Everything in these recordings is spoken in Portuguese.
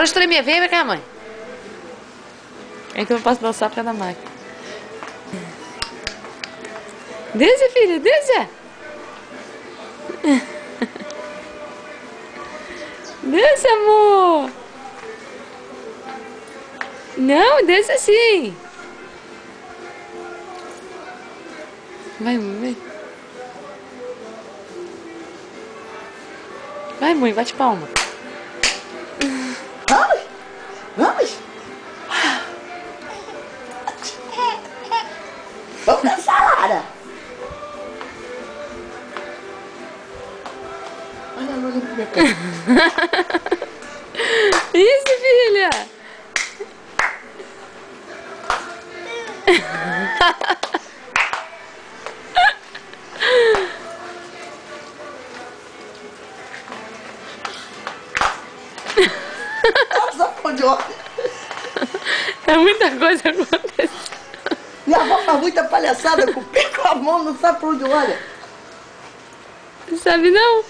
Estremer, vem cá, mãe. Então eu posso dançar pra da máquina. Desce, filho, desce. Desce, amor. Não, desce assim. Vai, mãe. Vai, mãe, bate palma. Vamos? Vamos? Vamos dançar, Lara. Olha pra minha cara. Isso, filha. Nossa, pão de óleo. É muita coisa acontecendo. Minha avó faz muita palhaçada com o pé com a mão, não sabe pra onde olha. Sabe não?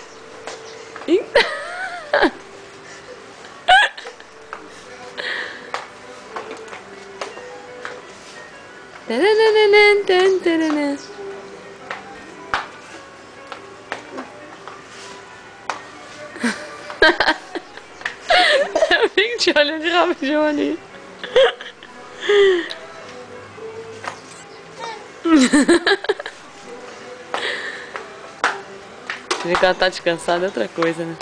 Então... Eu fico te olhando de rabo de olho. Ver que ela tá descansada é outra coisa, né?